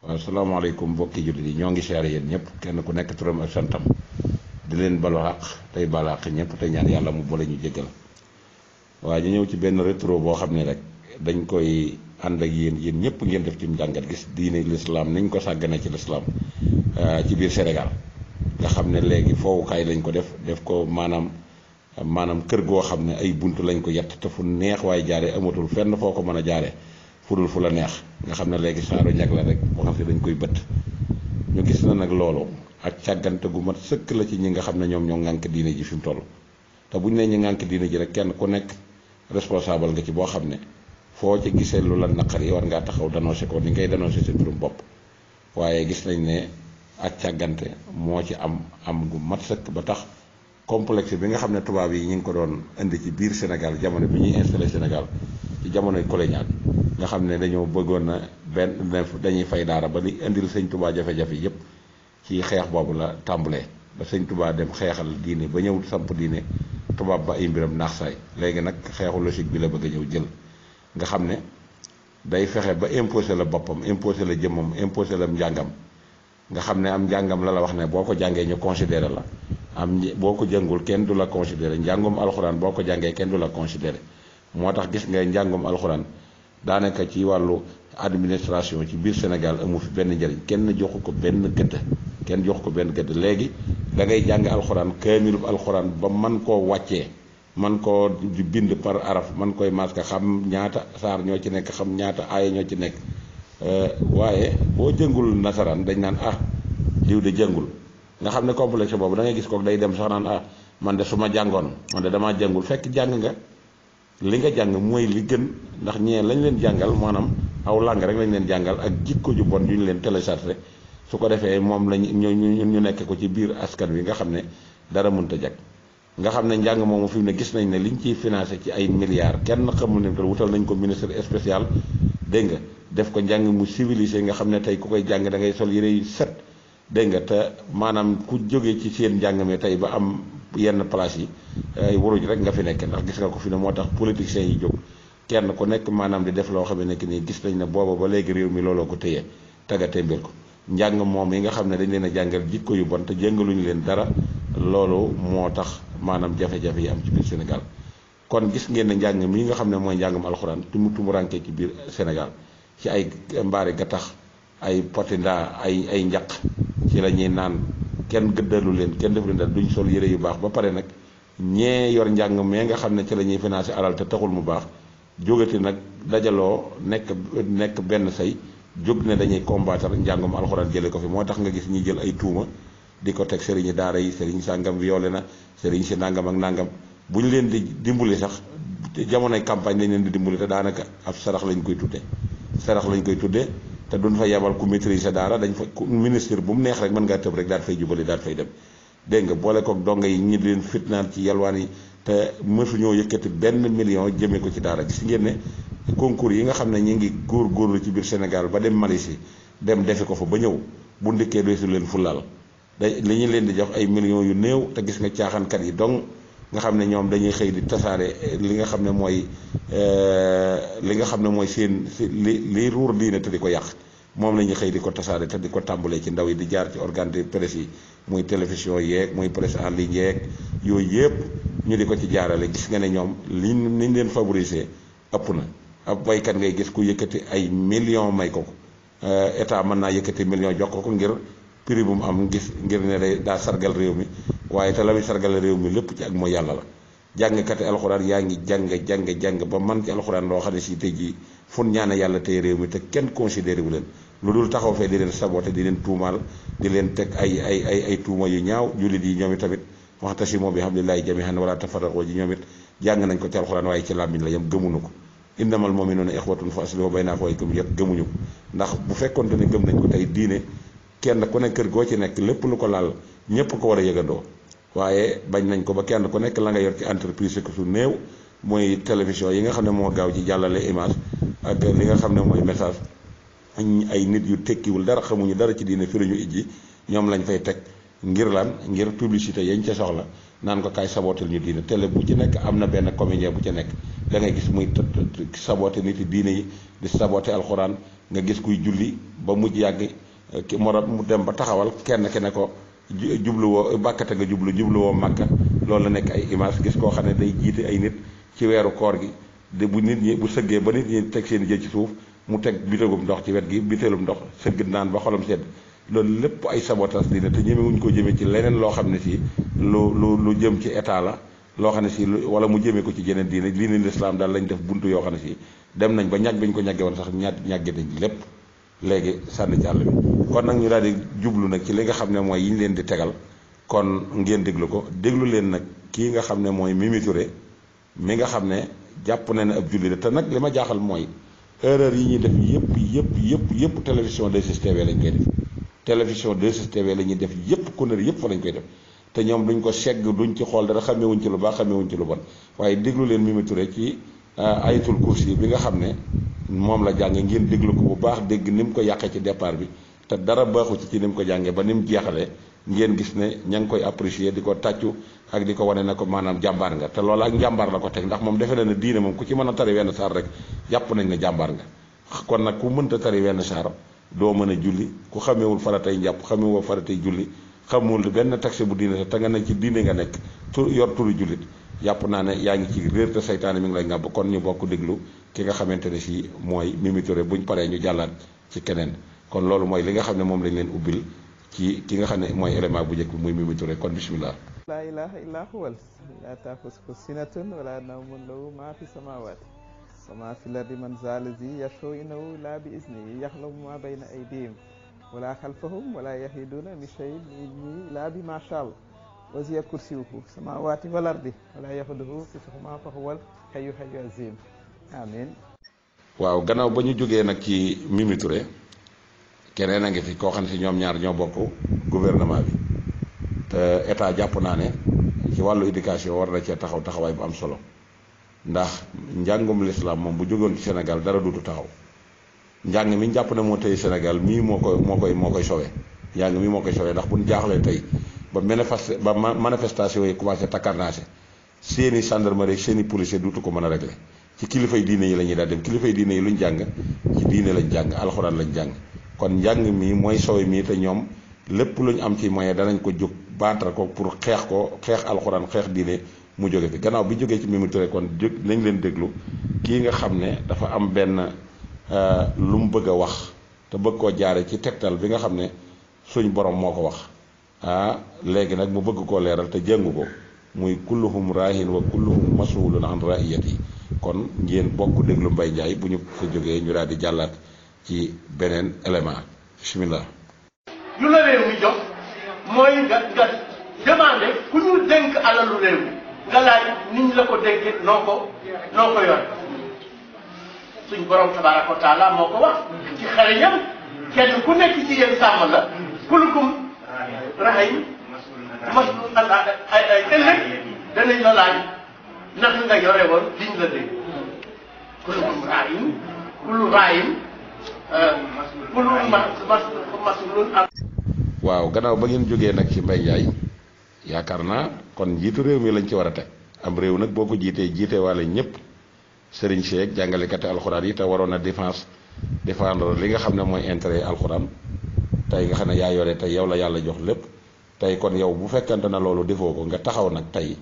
waaw salaamaaleykum mbokki jullit yi ñoo ngi siyaare yéen ñëpp kenn ku nekk turam ak santam di leen balu àq tey balu àq ñëpp te ñaan yàlla mu boole ñu jéggal waaye ñu ñëw ci benn rétro boo xam ne rek dañ koy ànd ak yéen ñëpp ngeen def ci njàngat gis diine lislaam niñ ko sàggane ci lislaam ci biir Sénégal nga xam ne léegi foowukaay lañ ko def ko maanaam kër goo xam ne ay bunt lañ ko yett te fu neex waaye jaare amatul fenn foo ko mën a jaare fudul fu la neex nga xam ne léegi saaru ñag la rek boo xam ne dañ koy bëtt ñu gis na nag loolu ak càggante gu mat sëkk la ci ñi nga xam ne ñoom ñoo ŋànk diine ji fi mu toll te bu ñu nee ñi ŋànk diine ji rek kenn ku nekk responsable nga ci boo xam ne foo ci gisee lu la naqari war ngaa taxaw dénoncé ko ni ngay dénoncé sa mbirum bopp waaye gis nañ ne ak càggante moo ci am gu mat sëkk ba tax complexe bi nga xam ne tubaab yi ñu ngi ko doon indi ci biir Sénégal jamono bi ñuy installé Sénégal ci jamonoy colonial nga xam ne dañoo bëggoon na dañuy fay daara ba li indil sëñ Touba jafe-jafe yépp ci xeex boobu la tàmbalee ba sëñ Touba dem xeexal diine ba ñëw samp diine tubaab ba ay mbiram naax saay léegi nag xeexu logique bi la bëgg a ñëw jël nga xam ne day fexe ba imposé la boppam imposé la jëmmam imposé la njàngam nga xam ne am njàngam la wax ne boo ko jàngee ñu considéré la boo ko jàngul kenn du la considéré njàngum alxuraan boo ko jàngee kenn du la considéré moo tax gis nga njàngum alxuraan daanaka ci wàllu administration ci biir Sénégal amu fi benn njëriñ kenn joxu ko benn gëdd léegi da ngay jàng alxuraan kaamilub alxuraan ba man koo wàccee man koo di bind par araf man koy maska xam ñaata saar ñoo ci nekk xam ñaata aaya ñoo ci nekk waaye boo jëngul nasaraan dañ naan diw de jëngul nga xam ne complexe boobu da ngay gis kook day dem sax naan man de su ma jàngoon man de damaa jàngul fekk jàng nga li nga jàng mooy li gën ndax ñee lañ leen jàngal maanaam aw làng rek lañ leen jàngal ak jikko ju bon yu ñu leen téléchargé su ko defee moom lañ ñu nekk ko ci biir askan wi nga xam ne dara mënta jag nga xam ne njàng moomu fi mu ne gis nañ ne liñ ciy financé ci ay milliards kenn xamul ne wutal nañ ko ministre spécial dégg nga def ko njàng mu civilisé nga xam ne tey ku koy jàng da ngay sol yére yu set dégg nga te maanaam ku jógee ci seen njàng mi tey ba am yenn place yi ay wuruj rek nga fi nekk ndax gis nga ko fi ne moo tax politiciens yi jóg kenn ku nekk maanaam di def loo xam ne nii gis nañ ne booba ba léegi réew mi looloo ko téye taggatee mbir ko njàng moom yi nga xam ne dañ leen a jàngal jikko yu bon te jàngaluñu leen dara loolu moo tax maanaam jafe-jafe yi am ci biir Sénégal kon gis ngeen ne njàng mi nga xam ne mooy njàngum alxuraan tumuraanke ci biir Sénégal ci ay mbaari gattax ay potinda ay njaq ci la ñuy naan kenn gëddalu leen kenn def leen dal duñ sol yére yu baax ba pare nag ñee yor njàng mais nga xam ne ci la ñuy financé alal te taxul mu baax jógati nag dajaloo nekk benn say jóg ne dañuy combattre njàngum alxuraan jële ko fi moo tax nga gis ñi jël ay tuuma di ko teg sëriñi daara yi sëriñ sàngam violé na sëriñ si nàngam ak nàngam bu ñu leen di dimbali sax jamonoy campagne lañ leen di dimbali te daanaka ab sarax lañ koy tudde te duñ fa yebal ku maîtriser daara dañ fa ministre bu mu neex rek mën ngaa tëb rek daal fay jubali daal fay dem dégg nga boole kook donga yi ñi di leen fitnaan ci yalwaan yi te mësuñoo yëkkati benn million jëmee ko ci daara gis ngeen ne concours yi nga xam ne ñi ngi góorgóorlu ci biir Sénégal ba dem Malaisie dem defi ko fa ba ñëw bu ndikkee doysu leen fullaal li ñu leen di jox ay millions yu néew te gis nga caaxaankat yi dong nga xam ne ñoom dañuy xëy di tasaare li nga xam ne mooy seen li ruur diine te di ko yàq moom la ñuy xëy di ko tasaare te di ko tàmbalee ci ndaw yi di jaar ci organe de presse yi muy télévision yeeg muy presse en ligne yeeg yooyu yëpp ñu di ko ci jaarale gis nga ne ñoom liñ leen favoriser ëpp na ab baykat ngay gis ku yëkkati ay millions may ko état mën naa yëkkati millions jox ko ngir prix bu mu am ngir ne daa sargal réew mi waaye te la muy sargal réew mi lépp ci ak mooy yàlla la jàngkati alxuraan yaa ngi jàng ba man ci alxuraan loo xam ne si tey jii fun ñaane yàlla tey réew mi te kenn considéré wu leen lu dul taxaw fee di leen saboté di leen tuumaal di leen teg ay tuuma yu ñaaw jullit yi ñoom it tamit waxtasimu bi hablillahi jamii'an wala tafarraqu ji ñoom it jàng nañ ko ci alxuraan waaye ci làmmiñ la yam gëmuñu ko innamal mu'minuuna ixwatun fa aslihu bayna axawaykum yëpp gëmuñu ko ndax bu fekkonte ne gëm nañ ko tey diine kenn ku nekk kër goo ci nekk lépp lu ko laal ñëpp ko war a yëgandoo waaye bañ nañ ko ba kenn ku nekk la nga yor ci entreprise ko su néew mooy télévision yi nga xam ne moo gaaw ci jàllale image ak li nga xam ne mooy message ay nit yu tekkiwul dara xamuñu dara ci diine fi la ñu ijji ñoom lañ fay teg ngir lan ngir publicité yañ ca soxla naan ko kaay sabotel ñu diine. télé bu ci nekk am na benn comédien bu ci nekk da ngay gis muy saboté nit yi diine yi di saboté alxuraan. nga gis kuy julli ba mujj yàgg mu dem ba taxawal kenn ke ne ko jubluwoo bàkkate nga jubluwoo màkka loolu la nekk ay image gis koo xam ne day jiite ay nit ci weeru koor gi de bu nit ñi bu sëggee ba nit ñi teg seen jë ci suuf mu teg bitagum ndox ci wet gi biteelum ndox sëgg naan ba xolam sedd loolu lépp ay sabotage diine te ñemewuñ ko jëmee ci leneen loo xam ne si lu jëm ci état la loo xam ne si wala mu jëmee ko ci jeneen diine l'islam daal lañ def buntu yoo xam ne si dem nañ ba ñàgg bi ñu ko ñàggee woon sax ñàgge nañ lépp léegi sànni ci àll bi kon nag ñu daal di jublu nag ci li nga xam ne mooy yi ñu leen di tegal kon ngeen déglu ko déglu leen nag kii nga xam ne mooy Mimi Touré mi nga xam ne jàpp na ne ab julli la te nag li ma jaaxal mooy erreur yi ñuy def yëpp télévision 2STV lañ koy def télévision 2STV la ñuy def yëpp conneries yëpp fa lañ koy def te ñoom duñ ko segg duñ ci xool dara xamewuñ ci lu baax xamewuñ ci lu bon waaye déglu leen Mimi Touré ci ayatul kursi bi nga xam ne moom la jànge ngeen déglu ko bu baax dégg ni mu ko yàqee ci départ bi te dara baaxu ci ni mu ko jàngee ba ni mu jeexalee ngeen gis ne ña ngi koy apprécier di ko tàccu ak di ko wane ne ko maanaam jàmbaar nga te loolu ak njàmbaar la ko teg ndax moom defe na ne diine moom ku ci mën a tari wenn saar rek jàpp nañ ne jàmbaar nga kon nag ku mënta tari wenn saar doo mën a julli ku xamewul faratay njàpp xamewul faratay julli xamul benn taxe bu diine te nga ne ci diine nga nekk yor turu jullit yàpp naa ne yaa ngi ci réer te saytaane mi ngi lay ngàbb kon ñu bokk déglu ki nga xamante ne si mooy Mimi Touré buñ paree ñu jàllaat ci keneen kon loolu mooy li nga xam ne moom lañ leen ubbil ci ki nga xam ne mooy élément bu njëkk bi muy Mimi Touré kon bismillah. laa ilaha illa huwal laa taaxuzuhu sinatun wala nawmun lahu maa fi samaawaati wa maa fi lardi man zaalazi yashfa'u indahu illaa bi iznihi yaxlamu maa bayna aydihim wala xalfahum wala yahiduuna bi shay'in min ilmihi illaa bimaa shaa'a wasi'a kursiyyuhu samaawaati wal ardi wala yahuduhu hifzuhumaa fa huwal hayyul aziim amiin. waaw gannaaw ba ñu jógee nag ci Mimi Touré keneen a ngi fi koo xam ne si ñoom ñaar ñoo bokk gouvernement bi te état jàpp naa ne ci wàllu éducation war na cee taxaw taxawaay bu am solo ndax njàngum lislaam moom bu jógoon ci Sénégal dara dutu taxaw njàng mi jàpp ne moo tey Sénégal mii moo koy sowe njàng mi moo koy sowe ndax bu ñu jaaxlee tey ba manifestation yi commencé takkarnaase seeni gendarmerie seeni policier duutu ko mën a régler ci kilifay diine yi la ñuy daal dem kilifay diine yi luñ jàng ci diine lañ jàng alxuraan lañ jàng kon njàng mi mooy sowe mii te ñoom lépp lu ñu am ci moyen danañ ko jóg baatara ko pour xeex alxuraan xeex diine mu jóge fi gannaaw bi jógee ci Mimi Touré kon nañ leen déglu kii nga xam ne dafa am benn lu mu bëgg a wax te bëgg koo jaare ci tegtal bi nga xam ne suñ borom moo ko wax léegi nag mu bëgg koo leeral te jëngu ko muy kulluhum raahin wa kulluhum mas'ulun an raiyati kon ngeen bokk déglu Mbaye Ndiaye bu ñu fa jógee ñu daal di jàllaat ci beneen élément bismillah. lu la réew mi jox mooy nga demandé ku ñu dénk alalu réew mi nga laaj nit ñi la ko dénkee noo ko yor suñ borom tabaaraka wa taala moo ko wax ci xariñam kenn ku nekk ci yéen sàmm la kullukum rahim masul ay ëllëg danañ la laaj naka nga yore woon liñ la dégg kullukum rahim kullu rahim kullu masulun. waaw gannaaw ba ngeen jógee nag ci Mbaye Ndiaye yaakaar naa kon njiitu réew mi lañ ci war a teg am réew nag boo ko jiitee waale ñëpp sëriñ Cheikh jàngalekati alxuraan yi te waroon a défendre li nga xam ne mooy intérêt alxuraan tey nga xam ne yaa yore tey yow la yàlla jox lépp tey kon yow bu fekkante na loolu defoo ko nga taxaw nag tey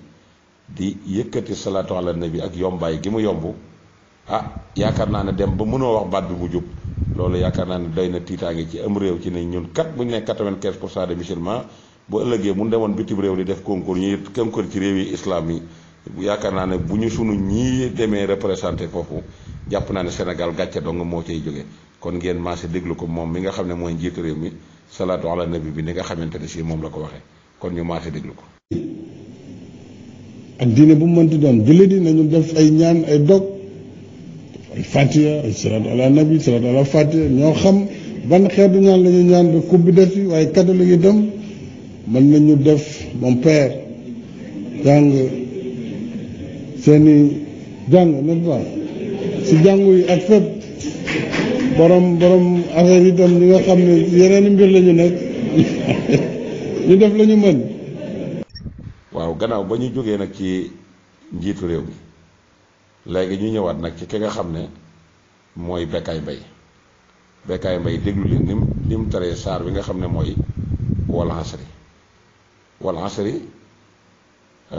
di yëkkati salaatu ala nabi ak yombaay gi mu yomb yaakaar naa ne dem ba mënoo wax baat bi mu jub loolu yaakaar naa ne doy na tiitaange ci am réew ci ne ñun kat bu ñu ne 95% de musulmans bu ëllëgee mu demoon bitim réew di def concours ci réew yi islam yi yaakaar naa ne bu ñu sunu ñii demee représenté foofu jàpp naa ne Sénégal gàcce dong moo cay jóge kon ngeen maase déglu ko moom mi nga xam ne mooy njiitu réew mi salaatu ala nabi bi ni nga xamante ne si moom la ko waxee kon ñu maase déglu ko. ak diine bu mu mënti doon jullit yi nañu def ay ñaan ay dog ay fatiha ay salaatu ala nabi salaatu ala fatiha ñoo xam ban xeetu ñaan la ñu ñaan ba coupe bi def fi waaye catholique yi dem mën nañu def mon père jàng seeni jàng n'est-ce pas si jàngu yi ak fépp borom affaire yi tam ñi nga xam ne yeneen mbir la ñu nekk ñu def la ñu mën. waaw gannaaw ba ñu jógee nag ci njiitu réew mi léegi ñu ñëwaat nag ci ki nga xam ne mooy Bécaye Mbaye. Bécaye Mbaye déglu leen ni mu taree saar bi nga xam ne mooy wal asri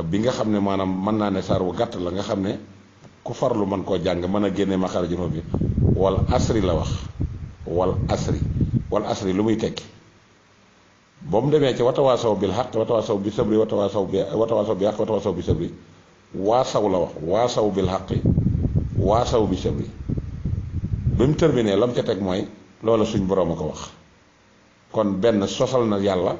bi nga xam ne maanaam mën naa ne saar wu gàtt la nga xam ne ku farlu mën koo jàng mën a génne maxaaraju huruf bi wal asri la wax wal asri lu muy tekki ba mu demee ci watawaasaw bil xaq watawaasaw bi sabri watawaasaw bi xaq watawaasaw bi sabri waasaw la wax waasaw bil xaqi waasaw bi sabri bi mu terminé la mu ca teg mooy loola suñ boroom a ko wax kon benn sosal na yàlla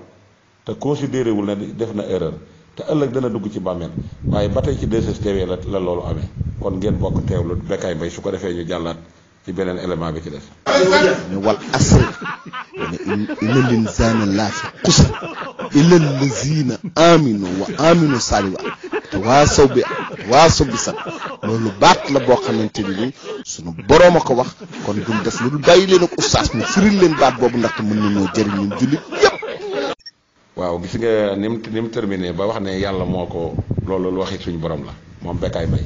te considéré wul ne def na erreur te ëllëg dana dugg ci bàmmeel waaye ba tey ci 2STV la loolu amee kon ngeen bokk teewlu Bécaye Mbaye su ko defee ñu jàllaat ci beneen élément bi ci des. ne wal asri ne inna linsaana laafi xusr illa allazina aminu wa aminu saaliwa te waasaw bi sax loolu baat la boo xamante ni sunu boroom a ko wax kon duñ def lu dul bàyyi leen ak ustaas mu firil leen baat boobu ndaxte mën nañoo jëriñ ñun jullit yépp. waaw gis nga ni mu terminé ba wax ne yàlla moo ko loolu waxi suñu borom la moom Bécaye Mbaye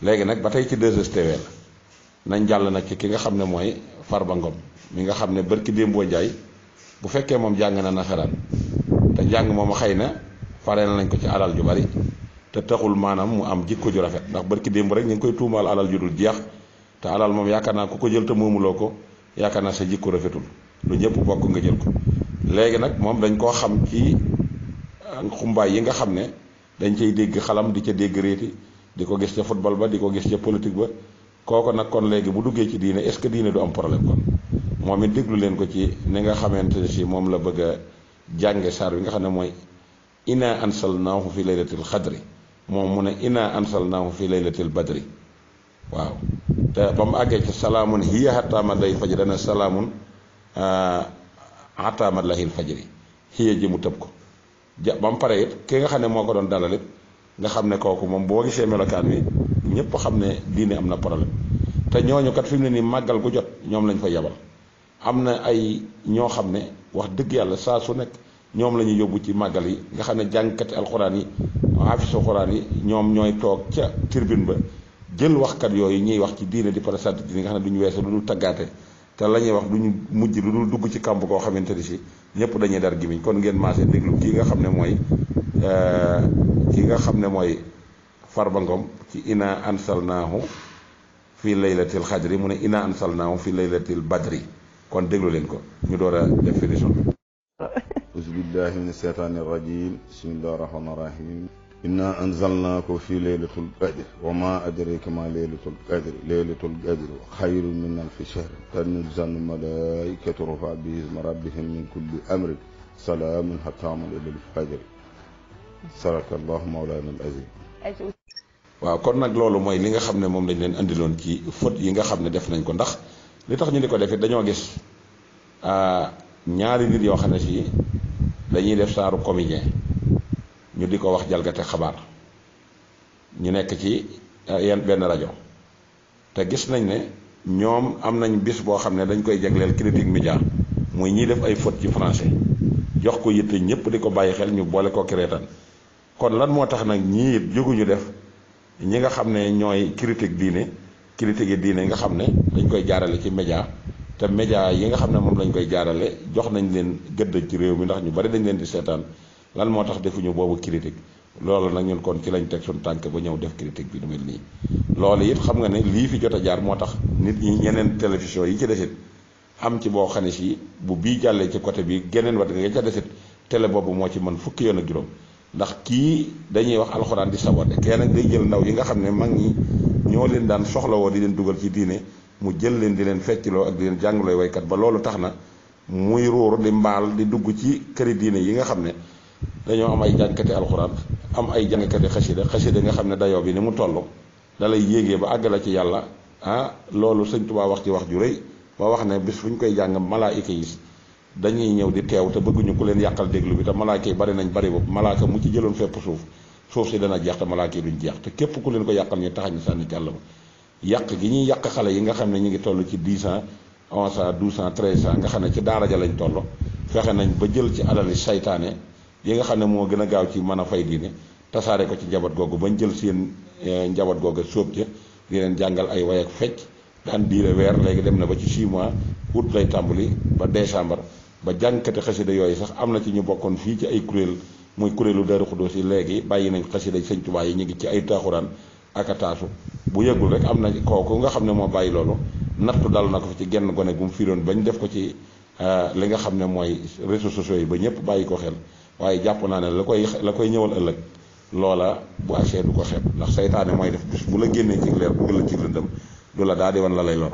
léegi nag ba tey ci 2STV la nañ jàll nag ci ki nga xam ne mooy Farba Ngom mi nga xam ne barki démboo Njaay bu fekkee moom jàng na nasaraan te jàng moom xëy na fareel nañ ko ci alal ju bari te taxul maanaam mu am jikko ju rafet ndax barki démb rek ñu ngi koy tuumaal alal ju dul jeex te alal moom yaakaar naa ku ko jël te moomuloo ko yaakaar naa sa jikko rafetul lu ñëpp bokk nga jël ko. léegi nag moom dañ koo xam ci xumbaay yi nga xam ne dañ cay dégg xalam di ca dégg réeti di ko gis ca football ba di ko gis ca politique ba kooko nag kon léegi bu duggee ci diine est-ce que diine du am problème kon moom it déglu leen ko ci ni nga xamante ne si moom la bëgg a jànge saar bi nga xam ne mooy inna ansalnaahu fi laylatil xadri moom mu ne inna ansalnaahu fi laylatil badri waaw te ba mu àggee ci salaamun hiya hattaa matla'il fajri dana salaamun hattaa matla'il fajri hiya ji mu tëb ko ba mu pare it ki nga xam ne moo ko doon dalal it nga xam ne kooku moom boo gisee melokaan wi ñëpp xam ne diine am na problème te ñooñu kat fi mu ne nii màggal gu jot ñoom lañ fa yebal am na ay ñoo xam ne wax dëgg yàlla saa su nekk ñoom la ñuy yóbbu ci màggal yi nga xam ne jàngkati alxuraan yi hafisu xuraan yi ñoom ñooy toog ca tribune ba jël waxkat yooyu ñuy wax ci diine di présenté diine nga xam ne du ñu weesu lu dul taggaate te la ñuy wax du ñu mujj lu dul dugg ci kàmb koo xamante ni si ñëpp dañuy dar gimiñ kon ngeen maasee déglu kii nga xam ne mooy Farba Ngom ci inna ansalnaahu fi laylatil xadri mu ne inna ansalnaahu fi laylatil badri kon déglu leen ko ñu door a def finition bi. auzu billahi min asheytaani rajim bismillahi rahmaani rahim inna anzalnaako fi laylatul qadri wa ma adraka ma laylatul qadri xayrun min alfi shahr tanazzalu malaikatu ruha bi izni rabbihim min kulli amrin salaamun hattaa matla'il fajri sadakallahu mawlana al azim. waaw kon nag loolu mooy li nga xam ne moom lañ leen andiloon ci faute yi nga xam ne def nañ ko ndax li tax ñu di ko defee dañoo gis ñaari nit yoo xam ne si dañuy def saaru comédien ñu di ko wax jalgate xabaar ñu nekk ci yenn benn rajo te gis nañ ne ñoom am nañ bis boo xam ne dañ koy jagleel critique média muy ñiy def ay faute ci français jox ko yitte ñëpp di ko bàyyi xel ñu boole ko kireetan kon lan moo tax nag ñii it jóguñu def ñi nga xam ne ñooy critique yi diine nga xam ne dañ koy jaarale ci média te média yi nga xam ne moom lañ koy jaarale jox nañ leen gëdd ci réew mi ndax ñu bari dañ leen di seetaan lan moo tax defuñu boobu critique loolu nag ñun kon ci lañ teg suñu tànk ba ñëw def critique bi du mel nii loolu it xam nga ne lii fi jot a jaar moo tax nit ñi ñeneen télévision yi ci desit am ci boo xam ne si bu bii jàllee ci côté bi geneen wat nga ca desit télé boobu moo ci mën fukki yoon ak juróom ndax kii dañuy wax alxuraan di sabote kenn nag day jël ndaw yi nga xam ne mag ñi ñoo leen daan soxlawoo di leen dugal ci diine mu jël leen di leen fecciloo ak di leen jàngalooy waykat ba loolu tax na muy ruur di mbaal di dugg ci këri diine yi nga xam ne dañoo am ay jàngkati alxuraan am ay jàngkati xasida nga xam ne dayoo bi ni mu toll da lay yéegee ba àgg la ci yàlla loolu sëñ Tuubaa wax ci wax ju rëy ba wax ne bis fu ñu koy jàng malaayika yi dañuy ñëw di teew te bëgguñu ku leen yàqal déglu bi te malaaka yi bari nañ bari boobu malaaka mu ci jëloon fépp suuf si dana jeex te malaaka yi duñ jeex te képp ku leen ko yàqal ñu taxañ sànni ci àll ba yàq gi ñuy yàq xale yi nga xam ne ñu ngi toll ci 10 ans 11 ans 12 ans 13 ans nga xam ne ci daara ja lañ toll fexe nañ ba jël ci alali saytaane yi nga xam ne moo gën a gaaw ci mën a fay diine tasaare ko ci njaboot googu bañ jël seen njaboot googu sóob ca di leen jàngal ay way ak fecc daan diire weer léegi dem na ba ci 6 mois août lay tàmbali ba décembre ba jàngkati xasida yooyu sax am na ci ñu bokkoon fii ci ay kuréel muy kuréelu Daaru Xuddoos yi léegi bàyyi nañ xasida Sëñ Tuubaa yi ñu ngi ci ay taaxuraan ak a taasu bu yëgul rek am na kooku nga xam ne moo bàyyi loolu nattu dal na ko fi ci genn gone bu mu firoon bañ def ko ci li nga xam ne mooy réseaux sociaux yi ba ñëpp bàyyi ko xel waaye jàpp naa ne la koy ñëwal ëllëg loola bu agsee du ko xeeb ndax saytaane mooy def bis bu la génnee ci leer bu la ci lëndëm du la daa di wan la lay lor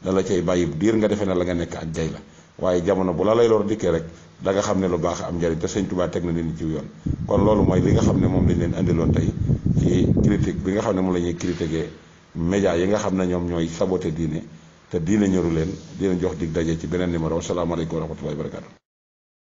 da la cay bàyyi diir nga defee ne la nga nekk ak jay la waaye jamono bu la lay lor dikkee rek da nga xam ne lu baax am njariñ te Sëñ Tuubaa teg na nit ñi ci yoon kon loolu mooy li nga xam ne moom lañ leen andiloon tey ci critique bi nga xam ne moom la ñuy critiquer média yi nga xam ne ñoom ñooy saboté diine te diine ñoru leen dina jox dig daje ci beneen numéro wasalaamaaleykum wa rahmatullahi wa barakatu